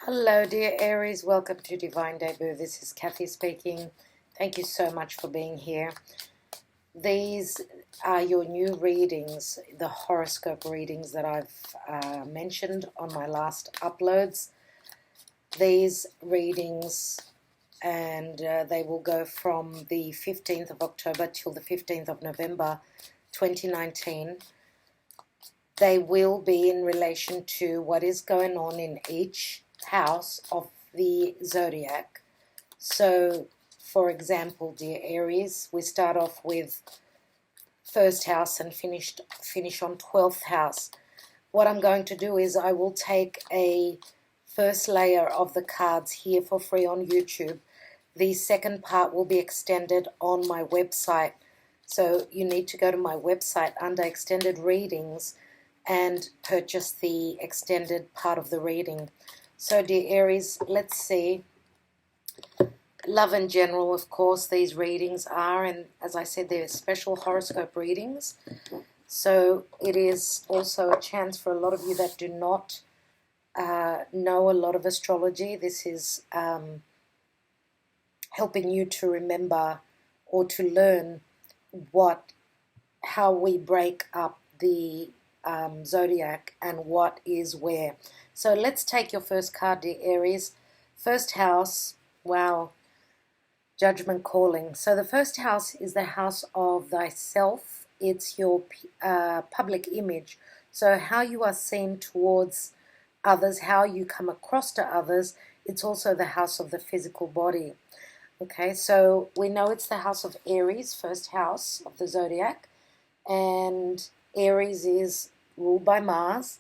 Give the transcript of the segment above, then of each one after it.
Hello, dear Aries. Welcome to Divine Debut. This is Kathy speaking. Thank you so much for being here. These are your new readings, the horoscope readings that I've mentioned on my last uploads. These readings, and they will go from the 15th of October till the 15th of November 2019. They will be in relation to what is going on in each house of the zodiac. So, for example, dear Aries, we start off with first house and finish on 12th house. What I'm going to do is I will take a first layer of the cards here for free on YouTube. The second part will be extended on my website. So you need to go to my website under extended readings and purchase the extended part of the reading. So, dear Aries, let's see. Love in general, of course, these readings are, and as I said, they're special horoscope readings. So it is also a chance for a lot of you that do not know a lot of astrology. This is helping you to remember or to learn how we break up the zodiac and what is where. So let's take your first card, dear Aries. First house, wow, judgment calling. So the first house is the house of thyself. It's your public image. So how you are seen towards others, how you come across to others. It's also the house of the physical body. Okay, so we know it's the house of Aries, first house of the zodiac. And Aries is ruled by Mars.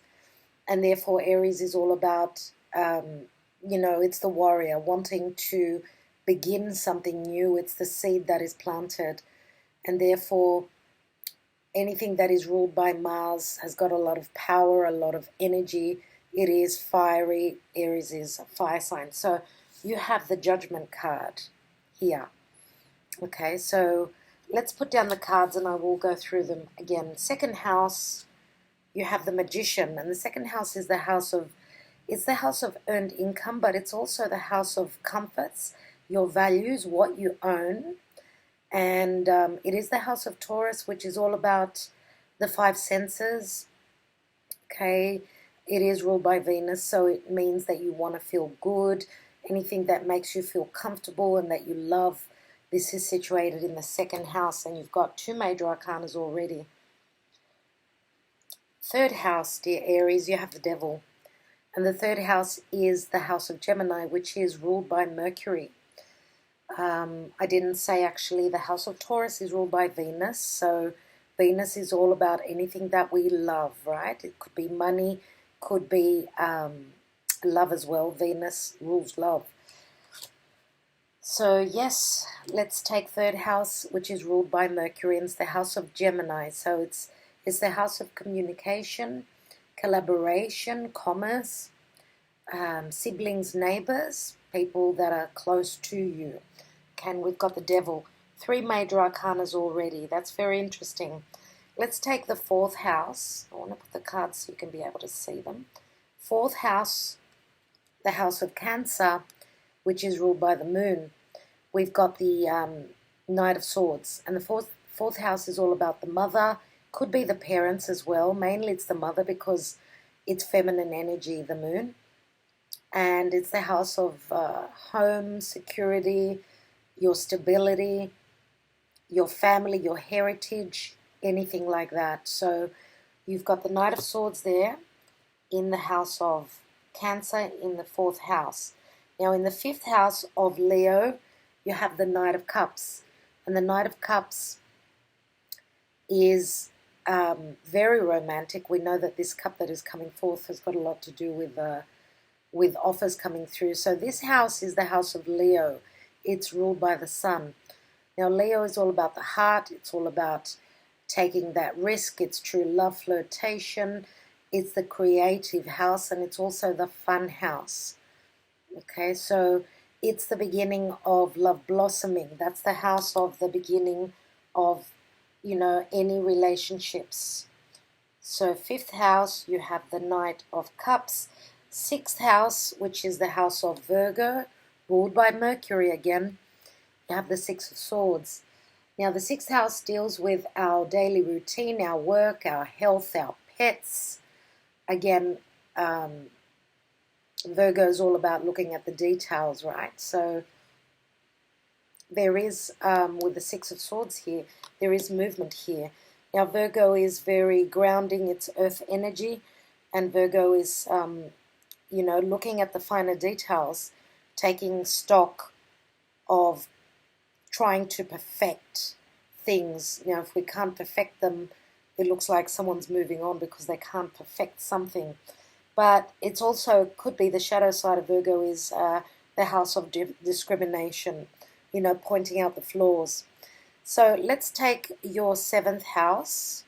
And therefore, Aries is all about, it's the warrior wanting to begin something new. It's the seed that is planted. And therefore, anything that is ruled by Mars has got a lot of power, a lot of energy. It is fiery. Aries is a fire sign. So you have the judgment card here. Okay, so let's put down the cards and I will go through them again. Second house, you have the magician, and the second house is the house of earned income, but it's also the house of comforts, your values, what you own. And it is the house of Taurus, which is all about the five senses. Okay, it is ruled by Venus, so it means that you want to feel good, anything that makes you feel comfortable and that you love. This is situated in the second house, and you've got two major arcanas already. Third house, dear Aries, you have the devil. And the third house is the house of Gemini, which is ruled by Mercury. I didn't say actually the house of Taurus is ruled by Venus. So Venus is all about anything that we love, right? It could be money, could be love as well. Venus rules love. So yes, let's take third house, which is ruled by Mercury, and it's the house of Gemini. So it's the house of communication, collaboration, commerce, siblings, neighbors, people that are close to you. Okay, we've got the devil. Three major arcanas already. That's very interesting. Let's take the fourth house. I want to put the cards so you can be able to see them. Fourth house, the house of Cancer, which is ruled by the moon. We've got the Knight of Swords. And the fourth house is all about the mother. Could be the parents as well. Mainly it's the mother because it's feminine energy, the moon. And it's the house of home, security, your stability, your family, your heritage, anything like that. So you've got the Knight of Swords there in the house of Cancer in the fourth house. Now in the fifth house of Leo, you have the Knight of Cups. And the Knight of Cups is very romantic. We know that this cup that is coming forth has got a lot to do with offers coming through. So this house is the house of Leo. It's ruled by the sun. Now Leo is all about the heart. It's all about taking that risk. It's true love, flirtation. It's the creative house, and it's also the fun house. Okay, so it's the beginning of love blossoming. That's the house of the beginning of any relationships. So fifth house, you have the Knight of Cups. 6th house, which is the house of Virgo, ruled by Mercury again. You have the 6 of Swords. Now, the 6th house deals with our daily routine, our work, our health, our pets. Again, Virgo is all about looking at the details, right? So there is, with the 6 of Swords here, there is movement here. Now, Virgo is very grounding, it's earth energy, and Virgo is, looking at the finer details, taking stock of trying to perfect things. If we can't perfect them, it looks like someone's moving on because they can't perfect something. But it's also could be the shadow side of Virgo is the house of discrimination, pointing out the flaws. So let's take your 7th house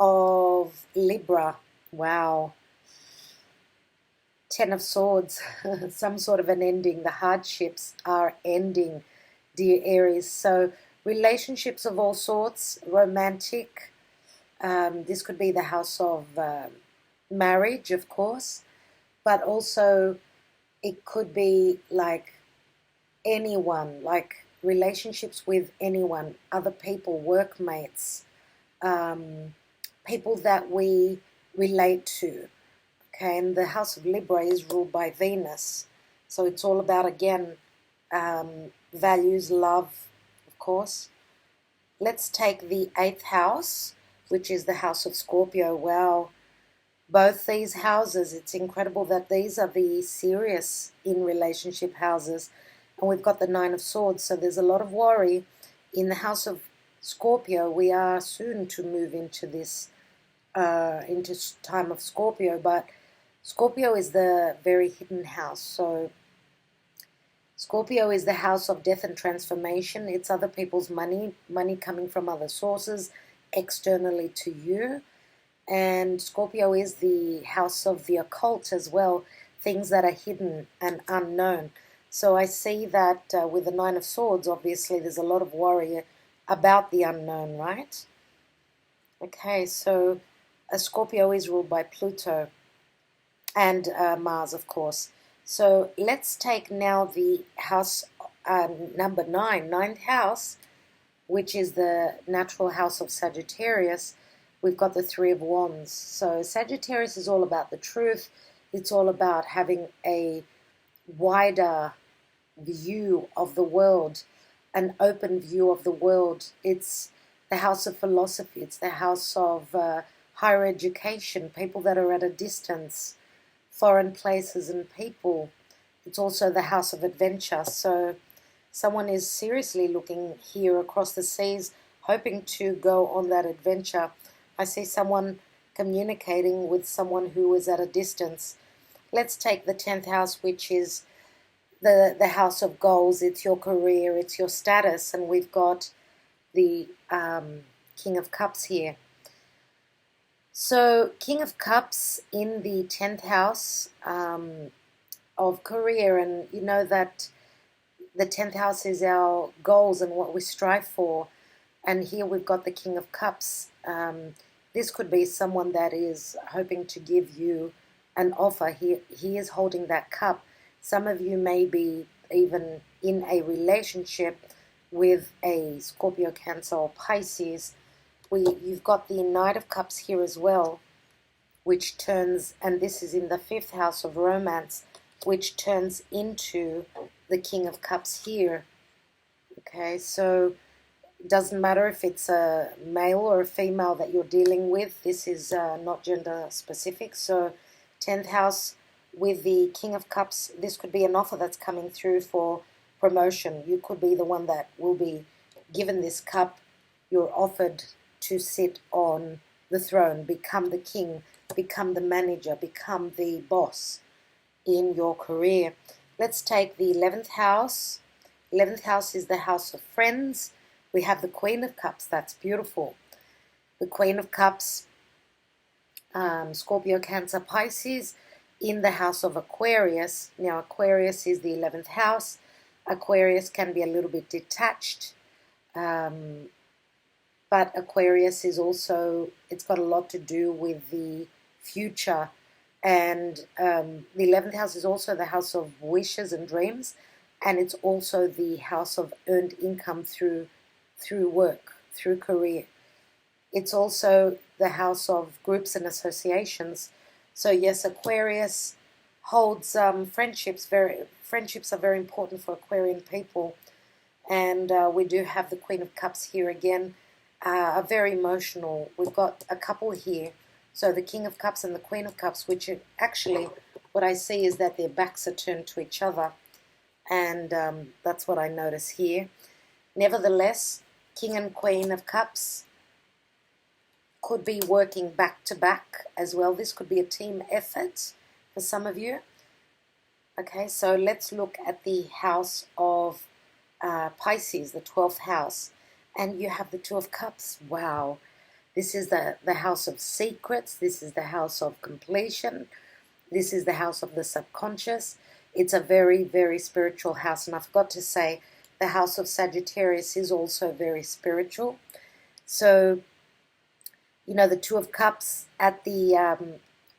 of Libra. Wow. 10 of Swords, some sort of an ending. The hardships are ending, dear Aries. So relationships of all sorts, romantic. This could be the house of marriage, of course, but also it could be like anyone, like relationships with anyone, other people, workmates, people that we relate to. Okay, and the house of Libra is ruled by Venus. So it's all about, again, values, love, of course. Let's take the 8th house, which is the house of Scorpio. Wow. Both these houses, it's incredible that these are the serious in relationship houses. And we've got the 9 of Swords. So there's a lot of worry. In the house of Scorpio, we are soon to move into this, into time of Scorpio. But Scorpio is the very hidden house. So Scorpio is the house of death and transformation. It's other people's money coming from other sources externally to you. And Scorpio is the house of the occult as well, things that are hidden and unknown. So I see that with the 9 of Swords, obviously there's a lot of worry about the unknown, right? Okay, so Scorpio is ruled by Pluto and Mars, of course. So let's take now the house number 9, 9th house, which is the natural house of Sagittarius. We've got the 3 of Wands. So Sagittarius is all about the truth. It's all about having a wider view of the world, an open view of the world. It's the house of philosophy. It's the house of higher education, people that are at a distance, foreign places and people. It's also the house of adventure. So someone is seriously looking here across the seas, hoping to go on that adventure. I see someone communicating with someone who is at a distance. Let's take the 10th house, which is the house of goals. It's your career, it's your status, and we've got the King of Cups here. So King of Cups in the 10th house of career, and you know that the 10th house is our goals and what we strive for. And here we've got the King of Cups. This could be someone that is hoping to give you an offer. He is holding that cup. Some of you may be even in a relationship with a Scorpio, Cancer, or Pisces. You've got the Knight of Cups here as well, which turns, and this is in the 5th house of romance, which turns into the King of Cups here. Okay, so it doesn't matter if it's a male or a female that you're dealing with. This is not gender specific. So 10th house with the King of Cups, this could be an offer that's coming through for promotion. You could be the one that will be given this cup. You're offered to sit on the throne, become the king, become the manager, become the boss in your career. Let's take the 11th house. 11th house is the house of friends. We have the Queen of Cups. That's beautiful. The Queen of Cups, Scorpio, Cancer, Pisces, in the house of Aquarius. Now, Aquarius is the 11th house. Aquarius can be a little bit detached, but Aquarius is also, it's got a lot to do with the future And the 11th house is also the house of wishes and dreams, and it's also the house of earned income through work, through career. It's also the house of groups and associations. So yes, Aquarius holds friendships. Friendships are very important for Aquarian people, and we do have the Queen of Cups here again. Are very emotional. We've got a couple here. So the King of Cups and the Queen of Cups, which actually what I see is that their backs are turned to each other, and that's what I notice here. Nevertheless, King and Queen of Cups could be working back to back as well. This could be a team effort for some of you. Okay, so let's look at the house of Pisces, the 12th house. And you have the Two of Cups. Wow. This is the house of secrets. This is the house of completion. This is the house of the subconscious. It's a very, very spiritual house. And I forgot to say, the house of Sagittarius is also very spiritual. So, you know, the Two of Cups at the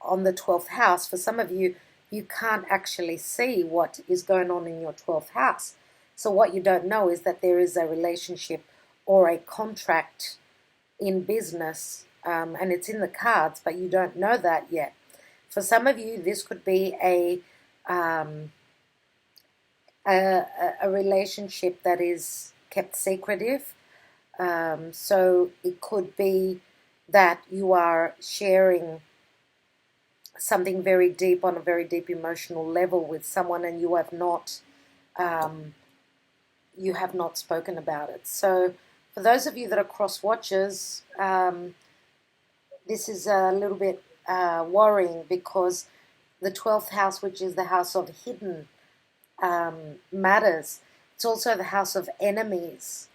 on the 12th house, for some of you, you can't actually see what is going on in your 12th house. So what you don't know is that there is a relationship or a contract in business, and it's in the cards, but you don't know that yet. For some of you, this could be a relationship that is kept secretive. So it could be that you are sharing something very deep on a very deep emotional level with someone, and you have not spoken about it. So for those of you that are cross watchers, this is a little bit worrying, because the 12th house, which is the house of hidden matters, it's also the house of enemies.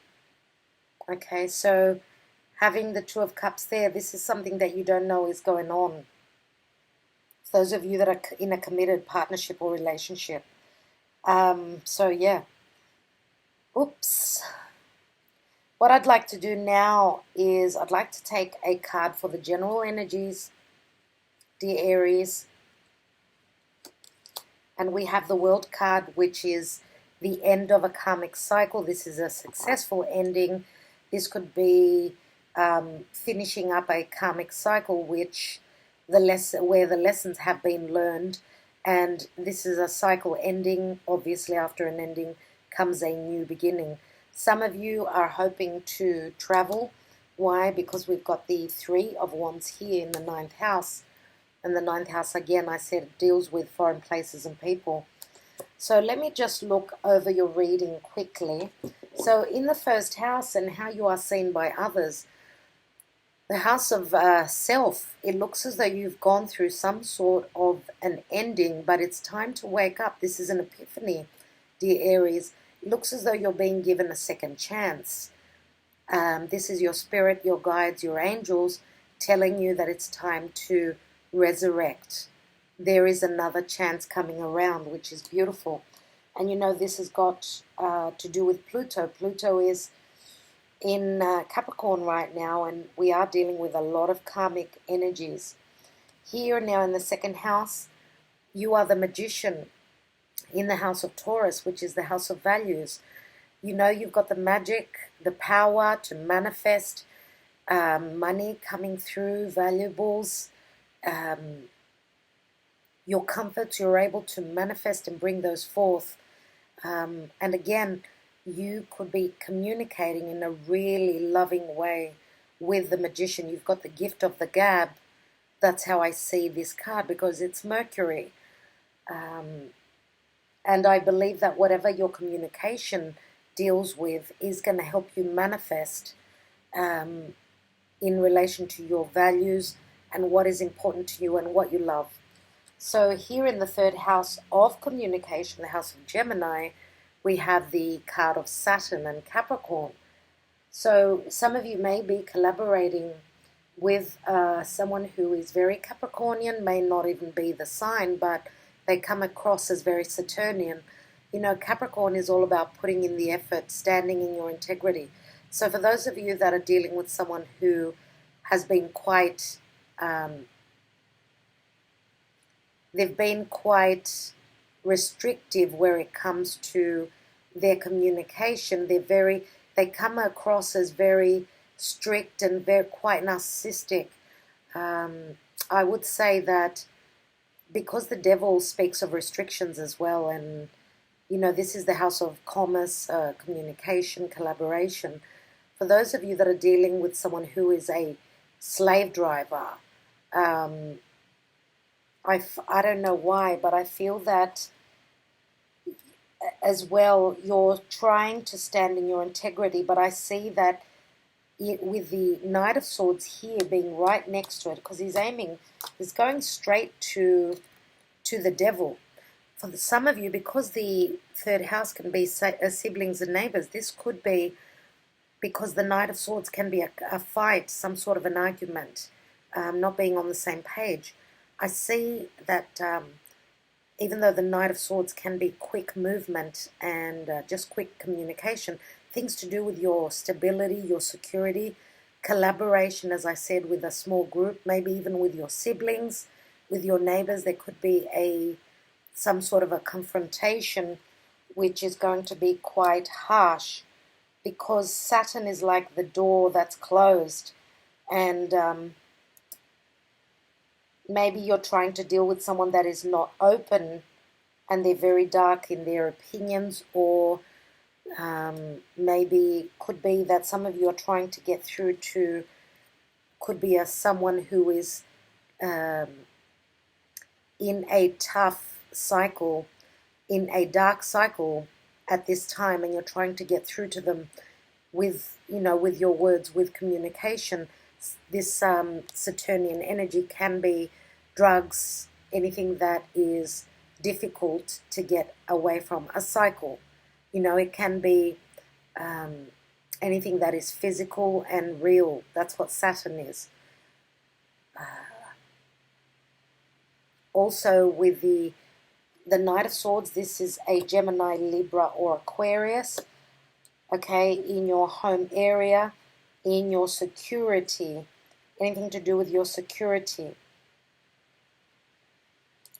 Okay, so having the Two of Cups there, this is something that you don't know is going on. Those of you that are in a committed partnership or relationship. So yeah. Oops. What I'd like to do now is I'd like to take a card for the general energies, dear Aries. And we have the World card, which is the end of a karmic cycle. This is a successful ending. This could be finishing up a karmic cycle, which where the lessons have been learned, and this is a cycle ending. Obviously, after an ending comes a new beginning. Some of you are hoping to travel. Why? Because we've got the Three of Wands here in the 9th house, and the 9th house, again, I said, deals with foreign places and people. So let me just look over your reading quickly. So in the 1st house and how you are seen by others, the house of self, it looks as though you've gone through some sort of an ending, but it's time to wake up. This is an epiphany, dear Aries. It looks as though you're being given a second chance. This is your spirit, your guides, your angels telling you that it's time to resurrect. There is another chance coming around, which is beautiful. And you know, this has got to do with Pluto. Pluto is in Capricorn right now, and we are dealing with a lot of karmic energies. Here now in the 2nd house, you are the magician in the house of Taurus, which is the house of values. You know, you've got the magic, the power to manifest money coming through, valuables, your comforts. You're able to manifest and bring those forth. And again, you could be communicating in a really loving way with the magician. You've got the gift of the gab. That's how I see this card, because it's Mercury. And I believe that whatever your communication deals with is going to help you manifest in relation to your values and what is important to you and what you love. So here in the 3rd house of communication, the house of Gemini, we have the card of Saturn and Capricorn. So some of you may be collaborating with someone who is very Capricornian, may not even be the sign, but they come across as very Saturnian. You know, Capricorn is all about putting in the effort, standing in your integrity. So for those of you that are dealing with someone who has been quite they've been quite restrictive where it comes to their communication. They come across as very strict and very quite narcissistic. I would say that because the devil speaks of restrictions as well, and this is the house of commerce, communication, collaboration. For those of you that are dealing with someone who is a slave driver, I don't know why, but I feel that as well you're trying to stand in your integrity, but I see that with the Knight of Swords here being right next to it, because he's going straight to the devil. For some of you, because the third house can be siblings and neighbors, this could be because the Knight of Swords can be a fight, some sort of an argument, not being on the same page. I see that even though the Knight of Swords can be quick movement and just quick communication, things to do with your stability, your security, collaboration, as I said, with a small group, maybe even with your siblings, with your neighbors, there could be some sort of a confrontation which is going to be quite harsh, because Saturn is like the door that's closed, and maybe you're trying to deal with someone that is not open and they're very dark in their opinions, or maybe could be that some of you are trying to get through to, could be someone who is in a tough cycle, in a dark cycle at this time, and you're trying to get through to them with your words, with communication. This Saturnian energy can be drugs, anything that is difficult to get away from, a cycle. It can be anything that is physical and real. That's what Saturn is. Also with the Knight of Swords, this is a Gemini, Libra, or Aquarius, okay, in your home area, in your security, anything to do with your security.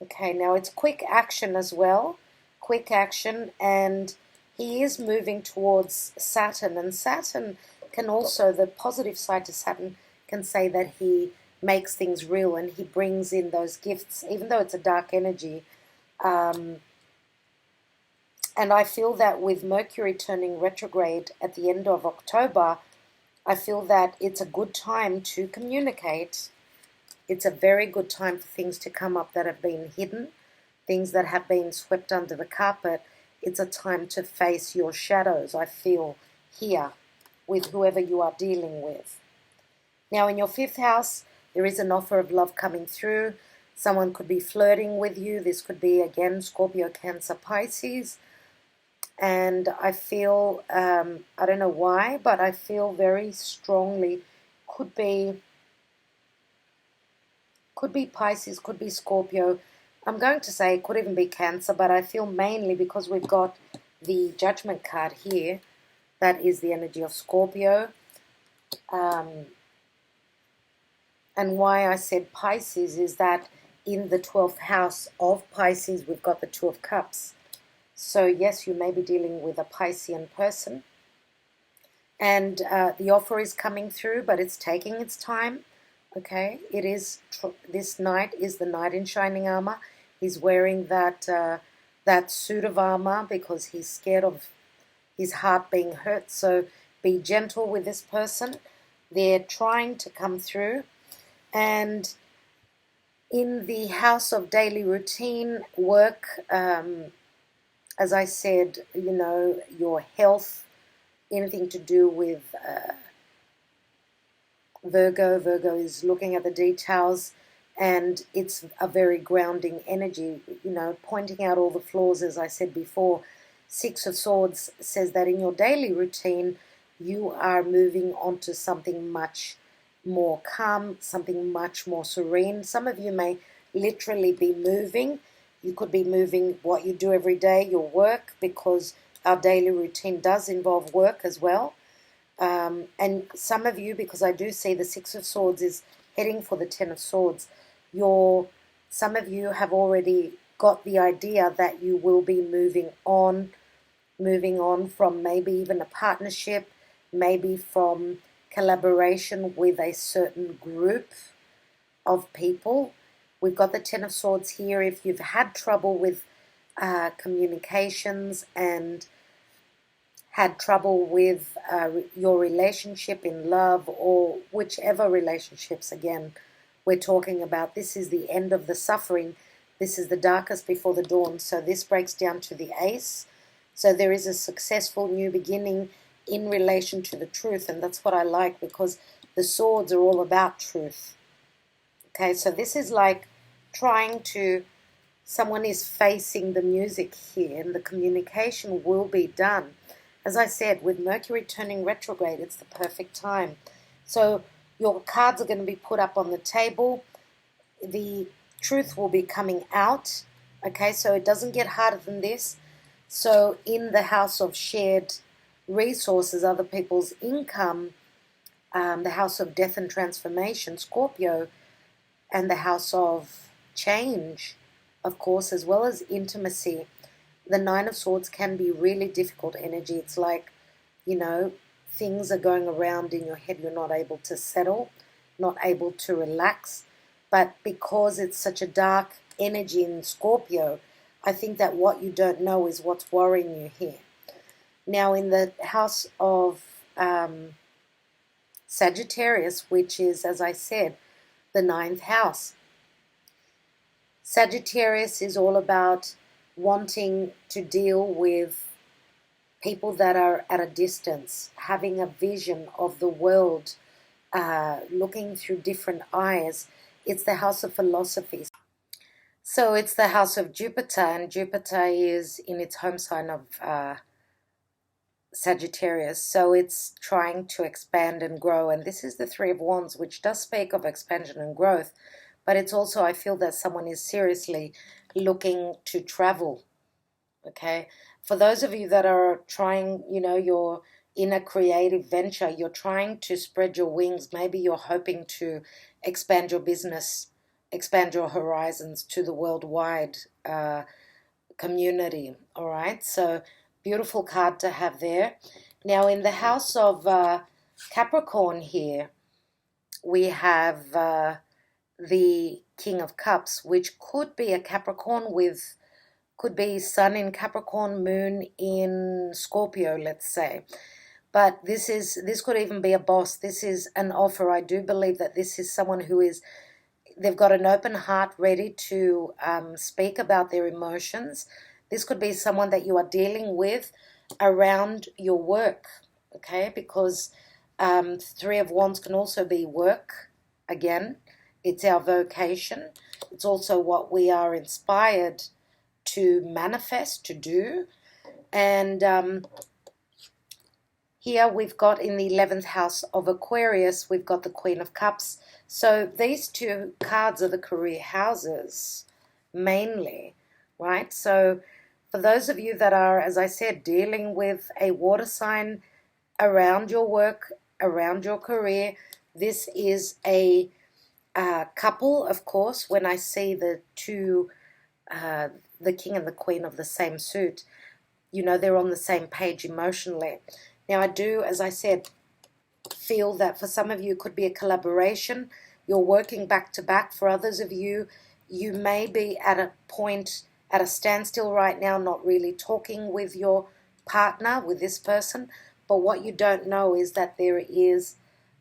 Okay, now it's quick action as well, quick action, and he is moving towards Saturn, and Saturn can also, the positive side to Saturn can say that he makes things real and he brings in those gifts, even though it's a dark energy. And I feel that with Mercury turning retrograde at the end of October, I feel that it's a good time to communicate. It's a very good time for things to come up that have been hidden, things that have been swept under the carpet. It's a time to face your shadows, I feel, here with whoever you are dealing with. Now, in your fifth house, there is an offer of love coming through. Someone could be flirting with you. This could be, again, Scorpio, Cancer, Pisces. And I feel, I don't know why, but I feel very strongly, could be Pisces, could be Scorpio. I'm going to say it could even be Cancer, but I feel mainly because we've got the Judgment card here, that is the energy of Scorpio. And why I said Pisces is that in the 12th house of Pisces, we've got the Two of Cups. So yes, you may be dealing with a Piscean person. And the offer is coming through, but it's taking its time. Okay, it is. This knight is the knight in shining armor. He's wearing that suit of armor because he's scared of his heart being hurt. So be gentle with this person. They're trying to come through. And in the house of daily routine, work, as I said, your health, anything to do with Virgo. Virgo is looking at the details, and it's a very grounding energy, pointing out all the flaws, as I said before. Six of Swords says that in your daily routine, you are moving on to something much more calm, something much more serene. Some of you may literally be moving. You could be moving what you do every day, your work, because our daily routine does involve work as well. And some of you, because I do see the Six of Swords is heading for the Ten of Swords, your Some of you have already got the idea that you will be moving on from maybe even a partnership, maybe from collaboration with a certain group of people. We've got the Ten of Swords here. If you've had trouble with communications and had trouble with your relationship in love, or whichever relationships, again, we're talking about, this is the end of the suffering. This is the darkest before the dawn. So this breaks down to the Ace. So there is a successful new beginning in relation to the truth, and that's what I like, because the swords are all about truth. Okay, so this is like trying to, someone is facing the music here, and the communication will be done. As I said, with Mercury turning retrograde, it's the perfect time. So your cards are going to be put up on the table. The truth will be coming out. Okay, so it doesn't get harder than this. So in the house of shared resources, other people's income, the house of death and transformation, Scorpio, and the house of change, of course, as well as intimacy, the Nine of Swords can be really difficult energy. It's like, things are going around in your head. You're not able to settle, not able to relax. But because it's such a dark energy in Scorpio, I think that what you don't know is what's worrying you here. Now, in the house of Sagittarius, which is, as I said, the ninth house, Sagittarius is all about wanting to deal with people that are at a distance, having a vision of the world, looking through different eyes. It's the house of philosophy. So it's the house of Jupiter, and Jupiter is in its home sign of Sagittarius. So it's trying to expand and grow. And this is the Three of Wands, which does speak of expansion and growth. But it's also, I feel that someone is seriously looking to travel. Okay. For those of you that are trying, you're in a creative venture, you're trying to spread your wings. Maybe you're hoping to expand your business, expand your horizons to the worldwide community. All right. So beautiful card to have there. Now in the house of Capricorn here, we have the King of Cups, which could be a Capricorn could be Sun in Capricorn, Moon in Scorpio, let's say. But this could even be a boss. This is an offer. I do believe that this is someone who they've got an open heart, ready to speak about their emotions. This could be someone that you are dealing with around your work, okay? Because Three of Wands can also be work. Again, it's our vocation. It's also what we are inspired to manifest, to do. And here we've got in the 11th house of Aquarius, we've got the Queen of Cups. So these two cards are the career houses, mainly, right? So for those of you that are, as I said, dealing with a water sign around your work, around your career, this is a couple, of course. When I see the two, the King and the Queen of the same suit, they're on the same page emotionally. Now, I do, as I said, feel that for some of you, it could be a collaboration. You're working back to back. For others of you, you may be at a point, at a standstill right now, not really talking with your partner, with this person. But what you don't know is that there is,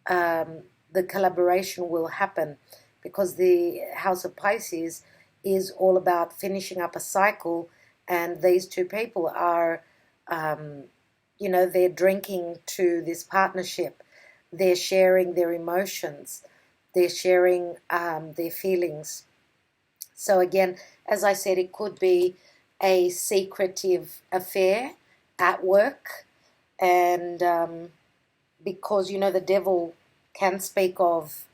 the collaboration will happen, because the House of Pisces is all about finishing up a cycle, and these two people are, they're drinking to this partnership. They're sharing their emotions. They're sharing their feelings. So again, as I said, it could be a secretive affair at work. And because, the devil can speak of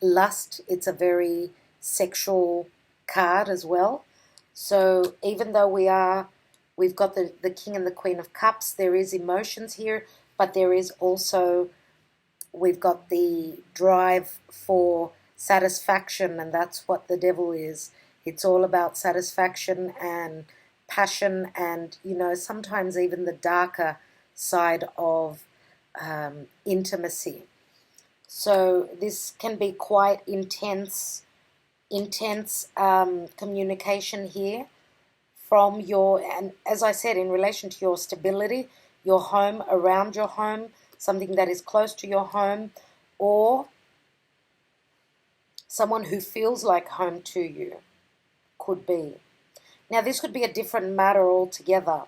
lust. It's a very sexual card as well. So even though we've got the King and the Queen of Cups, there is emotions here, but there is also, we've got the drive for satisfaction, and that's what the devil is. It's all about satisfaction and passion, and sometimes even the darker side of intimacy. So this can be quite intense communication here from and as I said, in relation to your stability, your home, around your home, something that is close to your home, or someone who feels like home to you, could be. Now, this could be a different matter altogether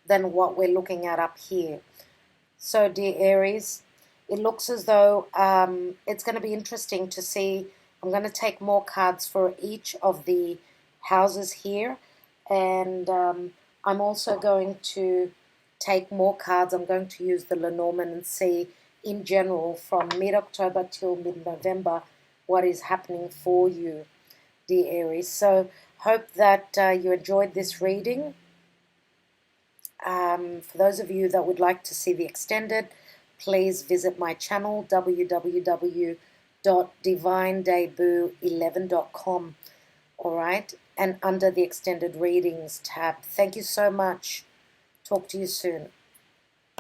than what we're looking at up here. So, dear Aries, it looks as though it's going to be interesting to see. I'm going to take more cards for each of the houses here, and I'm also going to take more cards. I'm going to use the Lenormand and see in general from mid-October till mid-November what is happening for you, dear Aries. So hope that you enjoyed this reading. For those of you that would like to see the extended, please visit my channel, www.divinedebut11.com. All right, and under the extended readings tab. Thank you so much. Talk to you soon.